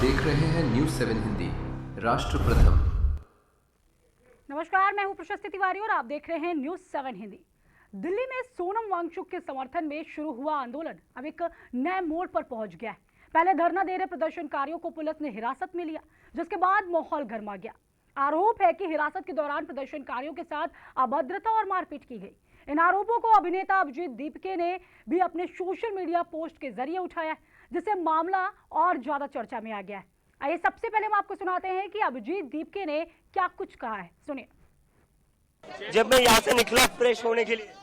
देख रहे हैं न्यूज़ 7 हिंदी, राष्ट्र प्रथम। नमस्कार, मैं हूं प्रशस्ति तिवारी और आप देख रहे हैं न्यूज़ 7 हिंदी। दिल्ली में सोनम वांगचुक के समर्थन में शुरू हुआ आंदोलन अब एक नए मोड़ पर पहुंच गया है। पहले धरना दे रहे प्रदर्शनकारियों को पुलिस ने हिरासत में लिया, जिसके बाद माहौल गर्मा गया। आरोप है कि हिरासत के दौरान प्रदर्शनकारियों के साथ अभद्रता और मारपीट की गई। इन आरोपों को अभिनेता अभिजीत दीपके ने भी अपने सोशल मीडिया पोस्ट के जरिए उठाया, जिससे मामला और ज्यादा चर्चा में आ गया है। आइए सबसे पहले हम आपको सुनाते हैं कि अभिजीत दीपके ने क्या कुछ कहा है, सुनिए। जब मैं यहाँ से निकला फ्रेश होने के लिए,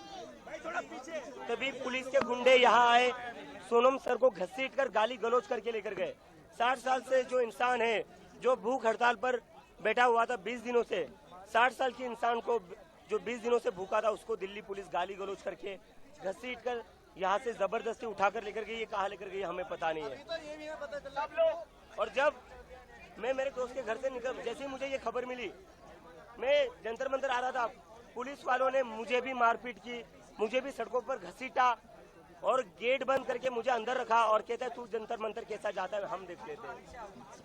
तभी पुलिस के गुंडे यहाँ आए, सोनम सर को घसीटकर गाली गलौज करके लेकर गए। 60 साल से जो इंसान है, जो भूख हड़ताल पर बैठा हुआ था 20 दिनों से, 60 साल के इंसान को जो 20 दिनों से भूखा था, उसको दिल्ली पुलिस गाली गलौज करके घसीटकर यहाँ से जबरदस्ती उठाकर लेकर गई। ये कहाँ लेकर गई हमें पता नहीं है। और जब मैं मेरे दोस्त के घर से निकल, जैसे ही मुझे ये खबर मिली, मैं जंतर मंतर आ रहा था, पुलिस वालों ने मुझे भी मारपीट की, मुझे भी सड़कों पर घसीटा और गेट बंद करके मुझे अंदर रखा और कहता है तू जंतर मंतर कैसा जाता है हम देख लेते हैं।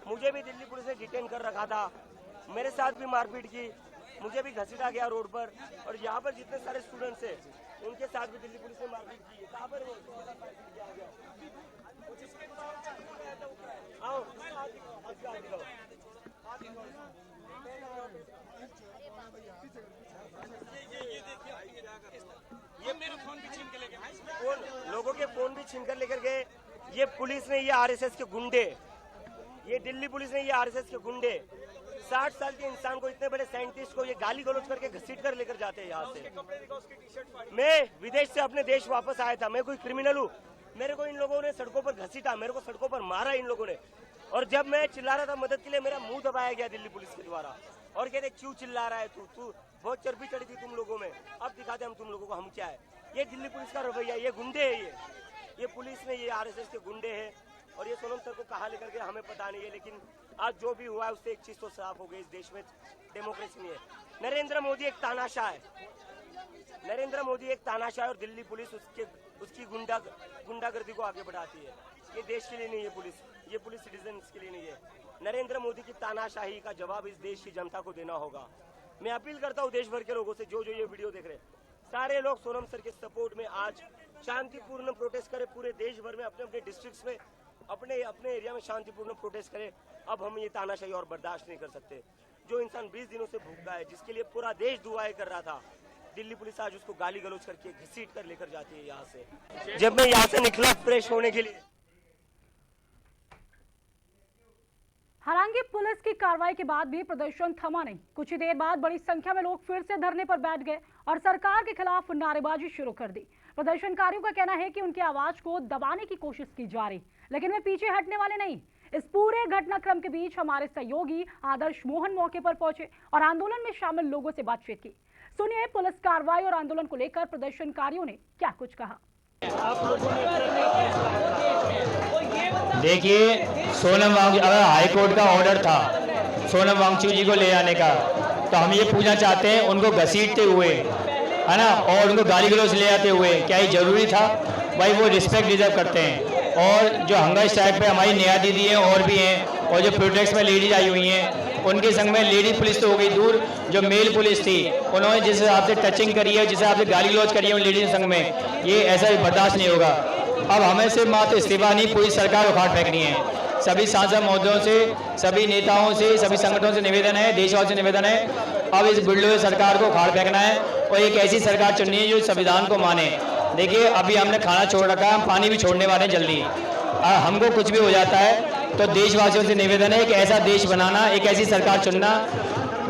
मुझे भी दिल्ली पुलिस ने डिटेन कर रखा था, मेरे साथ भी मारपीट की, मुझे भी घसीटा गया रोड पर। और यहाँ पर जितने सारे स्टूडेंट्स हैं, उनके साथ भी दिल्ली पुलिस ने मारपीट की। कहाँ पर वो आओ, ये मेरे फोन भी छीन के ले गए, लोगों के फोन भी छीन कर लेकर गए। ये पुलिस ने, ये आरएसएस के गुंडे, ये दिल्ली पुलिस ने, ये आरएसएस के गुंडे 60 साल के इंसान को, इतने बड़े साइंटिस्ट को ये गाली गलौज करके घसीट कर लेकर जाते हैं यहाँ से। मैं विदेश से अपने देश वापस आया था, मैं कोई क्रिमिनल हूँ? मेरे को इन लोगों ने सड़कों पर घसीटा, मेरे को सड़कों पर मारा इन लोगों ने। और जब मैं चिल्ला रहा था मदद के लिए, मेरा मुंह दबाया गया दिल्ली पुलिस के द्वारा और कहते क्यों चिल्ला रहा है तू बहुत चर्बी चढ़ी थी तुम लोगों में, अब दिखाते हम तुम लोगों को हम क्या है। ये दिल्ली पुलिस का रवैया, ये गुंडे है, ये पुलिस ने, ये आरएसएस के गुंडे हैं। और ये सोनम सर को कहाँ लेकर गए हमें पता नहीं है, लेकिन आज जो भी हुआ है उससे एक चीज तो साफ हो गई, इस देश में डेमोक्रेसी नहीं है। नरेंद्र मोदी एक तानाशाह है, नरेंद्र मोदी एक तानाशाह है और दिल्ली पुलिस उसकी गुंडागर्दी को आगे बढ़ाती है। ये देश के लिए नहीं है पुलिस, ये पुलिस सिटीजन्स के लिए नहीं है। नरेंद्र मोदी की तानाशाही का जवाब इस देश की जनता को देना होगा। मैं अपील करता हूँ देश भर के लोगों से, जो ये वीडियो देख रहे हैं, सारे लोग सोनम सर के सपोर्ट में आज शांतिपूर्ण प्रोटेस्ट करें। पूरे देश भर में अपने अपने डिस्ट्रिक्ट्स में, अपने एरिया में शांतिपूर्ण प्रोटेस्ट करें। अब हम ये तानाशाही और बर्दाश्त नहीं कर सकते। जो इंसान 20 दिनों से भूखा है, जिसके लिए पूरा देश दुआएं कर रहा था, दिल्ली पुलिस आज उसको गाली गलौज करके घसीट कर लेकर जाती है यहाँ से। जब मैं यहाँ से निकला फ्रेश होने के लिए, हालांकि पुलिस की कार्रवाई के बाद भी प्रदर्शन थमा नहीं। कुछ ही देर बाद बड़ी संख्या में लोग फिर से धरने पर बैठ गए और सरकार के खिलाफ नारेबाजी शुरू कर दी। प्रदर्शनकारियों का कहना है कि उनकी आवाज को दबाने की कोशिश की जा रही, लेकिन वे पीछे हटने वाले नहीं। इस पूरे घटनाक्रम के बीच हमारे सहयोगी आदर्श मोहन मौके पर पहुंचे और आंदोलन में शामिल लोगों से बातचीत की। सुनिए पुलिस कार्रवाई और आंदोलन को लेकर प्रदर्शनकारियों ने क्या कुछ कहा। देखिए, सोनम वांगचुक, अगर हाईकोर्ट का ऑर्डर था सोनम वांगचुक जी को ले आने का, तो हम ये पूछना चाहते हैं उनको घसीटते हुए, है ना, और उनको गाली गलौज ले आते हुए क्या ये जरूरी था? भाई वो रिस्पेक्ट डिजर्व करते हैं। और जो हंगर स्ट्राइक पे हमारी नेहा दीदी हैं और भी हैं, और जो प्रोटेस्ट में लेडीज आई हुई हैं, उनके संग में लेडीज पुलिस तो हो गई दूर, जो मेल पुलिस थी उन्होंने जिस हिसाब से टचिंग करी है, जिस हिसाब से गाली गलौज करी है उन लेडीज संग में, ये ऐसा बर्दाश्त नहीं होगा। अब हमें सिर्फ मात्र इस्तीफा नहीं, पूरी सरकार उखाड़ फेंकनी है। सभी सांसद महोदयों से, सभी नेताओं से, सभी संगठनों से निवेदन है, देशवासियों से निवेदन है, अब इस बुलडोजर सरकार को उखाड़ फेंकना है और एक ऐसी सरकार चुननी है जो संविधान को माने। देखिए, अभी हमने खाना छोड़ रखा है, हम पानी भी छोड़ने वाले हैं जल्दी। हमको कुछ भी हो जाता है तो देशवासियों से निवेदन है कि ऐसा देश बनाना, एक ऐसी सरकार चुनना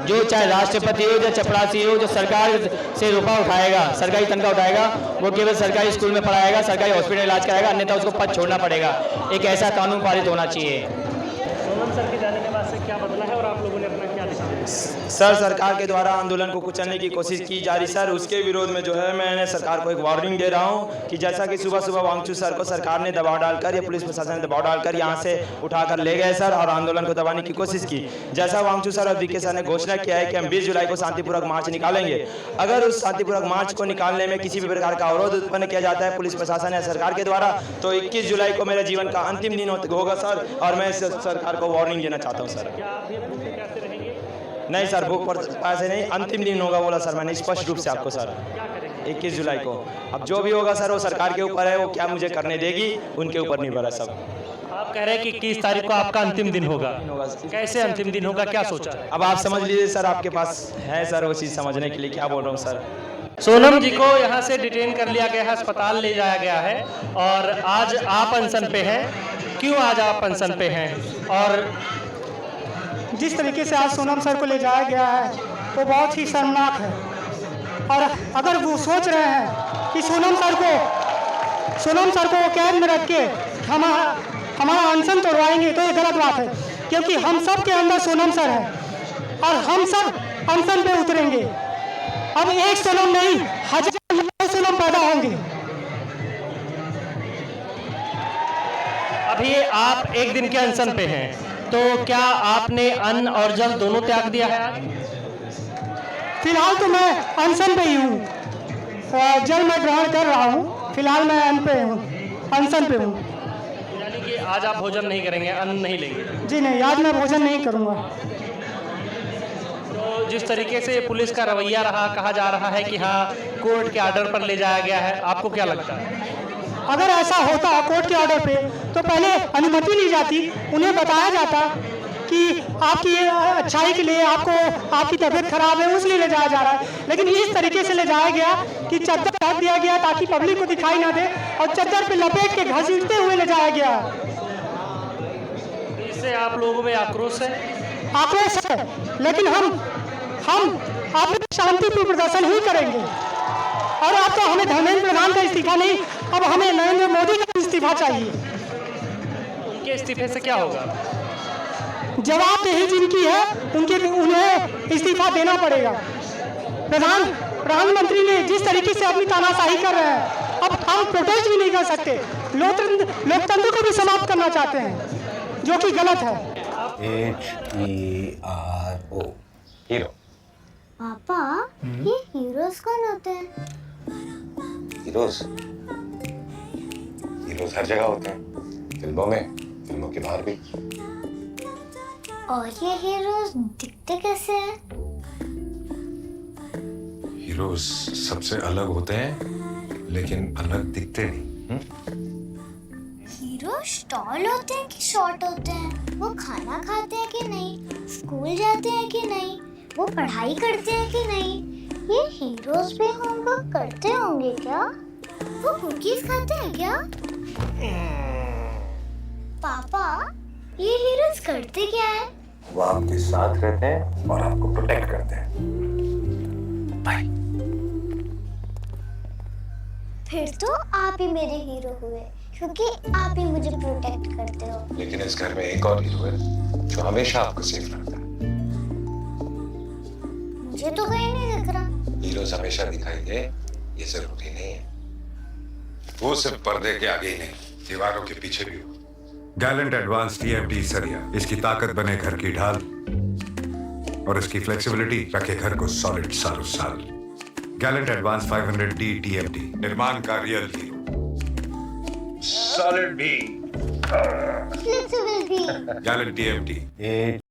जो चाहे राष्ट्रपति हो या चपरासी हो, जो सरकार से रुपया उठाएगा, सरकारी तनख्वाह उठाएगा, वो केवल सरकारी स्कूल में पढ़ाएगा, सरकारी हॉस्पिटल इलाज कराएगा, अन्यथा उसको पद छोड़ना पड़ेगा। एक ऐसा कानून पारित होना चाहिए। सोनम सर के जाने के बाद से क्या बदला है और आप लोगों ने अपना क्या दिशा? सर सरकार के द्वारा आंदोलन को कुचलने की कोशिश की जा रही सर, उसके विरोध में जो है मैंने सरकार को एक वार्निंग दे रहा हूं कि जैसा कि सुबह सुबह वांगचू सर को सरकार ने दबाव डालकर या पुलिस प्रशासन ने दबाव डालकर यहां से उठाकर ले गए सर और आंदोलन को दबाने की कोशिश की। जैसा वांगचू सर और बीके सर ने घोषणा किया है कि हम 20 जुलाई को शांतिपूर्वक मार्च निकालेंगे। अगर उस शांतिपूर्वक मार्च को निकालने में किसी भी प्रकार का अवरोध उत्पन्न किया जाता है पुलिस प्रशासन या सरकार के द्वारा, तो 21 जुलाई को मेरे जीवन का अंतिम दिन होगा सर, और मैं इस सरकार को वार्निंग देना चाहता हूँ सर। नहीं सर, भूख पर पैसे नहीं, अंतिम दिन होगा बोला सर मैंने स्पष्ट रूप से आपको सर, 21 जुलाई को। अब जो भी होगा सर वो सरकार के ऊपर है, वो क्या मुझे करने देगी उनके ऊपर निर्भर है सब। आप कह रहे हैं कि 21 तारीख को आपका अंतिम दिन होगा, कैसे अंतिम दिन होगा, क्या सोचा है? अब आप समझ लीजिए सर, आपके पास है सर वो चीज़ समझने के लिए, क्या बोल रहा हूँ सर। सोनम जी को यहाँ से डिटेन कर लिया गया है, अस्पताल ले जाया गया है और आज आप अनशन पे हैं। क्यों आज आप अनशन पे हैं? और जिस तरीके से आज सोनम सर को ले जाया गया है वो बहुत ही शर्मनाक है। और अगर वो सोच रहे हैं कि सोनम सर को कैद में रख के हमारा अनशन तोड़वाएंगे तो ये गलत बात है, क्योंकि हम सब के अंदर सोनम सर है और हम सब अनशन पे उतरेंगे। अब एक सोनम नहीं, हजार सोनम पैदा होंगे। अभी आप एक दिन के अनशन पे हैं, तो क्या आपने अन्न और जल दोनों त्याग दिया है आज? फिलहाल तो मैं अनशन पे ही हूँ, जल मैं ग्रहण कर रहा हूँ, फिलहाल मैं अनशन पे हूँ। यानी कि आज आप भोजन नहीं करेंगे, अन्न नहीं लेंगे? जी नहीं, आज मैं भोजन नहीं करूँगा। तो जिस तरीके से पुलिस का रवैया रहा, कहा जा रहा है कि हाँ कोर्ट के ऑर्डर पर ले जाया गया है, आपको क्या लगता है? अगर ऐसा होता कोर्ट के ऑर्डर पे तो पहले अनुमति ली जाती, उन्हें बताया जाता कि आपकी अच्छाई के लिए आपकी तबीयत खराब है उसलिए ले जाया जा रहा है। लेकिन इस तरीके से ले जाया गया कि चद्दर ढक दिया गया ताकि पब्लिक को दिखाई ना दे और चद्दर पे लपेट के घसीटते हुए ले जाया गया। इससे आप लोगों में आक्रोश है? आक्रोश है, लेकिन हम अपने शांतिपूर्ण प्रदर्शन ही करेंगे। और अब तो हमें धर्मेंद्र प्रधान का इस्तीफा नहीं, अब हमें नरेंद्र मोदी का इस्तीफा चाहिए। उनके इस्तीफे से क्या होगा? जवाबदेही जिनकी है उन्हें इस्तीफा देना पड़ेगा। प्रधानमंत्री ने जिस तरीके से अपनी तानाशाही कर रहे हैं, अब हम प्रोटेस्ट भी नहीं कर सकते, लोकतंत्र को भी समाप्त करना चाहते हैं, जो कि गलत है। HERO hero. पापा, ये हीरोज कौन होते हैं? हीरोज हर जगह होते हैं, फिल्मों में, फिल्मों के बाहर भी। और ये हीरोज दिखते कैसे हैं? हीरोज सबसे अलग होते हैं लेकिन अलग दिखते नहीं। हीरो स्टॉल होते हैं कि शॉर्ट होते हैं? वो खाना खाते हैं कि नहीं? स्कूल जाते हैं कि नहीं? वो पढ़ाई करते हैं कि नहीं? ये हीरोज भी होमवर्क करते होंगे क्या? वो कुकीज खाते हैं क्या? पापा, ये हीरोज करते क्या है? वो आपके साथ रहते हैं और आपको प्रोटेक्ट करते हैं। बाय। फिर तो आप ही मेरे हीरो हुए, क्योंकि आप ही मुझे प्रोटेक्ट करते हो। लेकिन इस घर में एक और हीरो है जो हमेशा आपको सेफ रखता है। मुझे तो कहीं नहीं दिख रहा। हीरोज हमेशा दिखाई दे ये जरूरी नहीं है। वो सिर्फ पर्दे के आगे ही नहीं, दीवारों के पीछे भी हो। गैलेंट एडवांस TMT सरिया, इसकी ताकत बने घर की ढाल और इसकी फ्लेक्सिबिलिटी रखे घर को सॉलिड सालों साल। गैलेंट एडवांस 500D TMT, निर्माण का रियल हीरो। सॉलिड भी, फ्लेक्सिबल भी। Gallant TMT।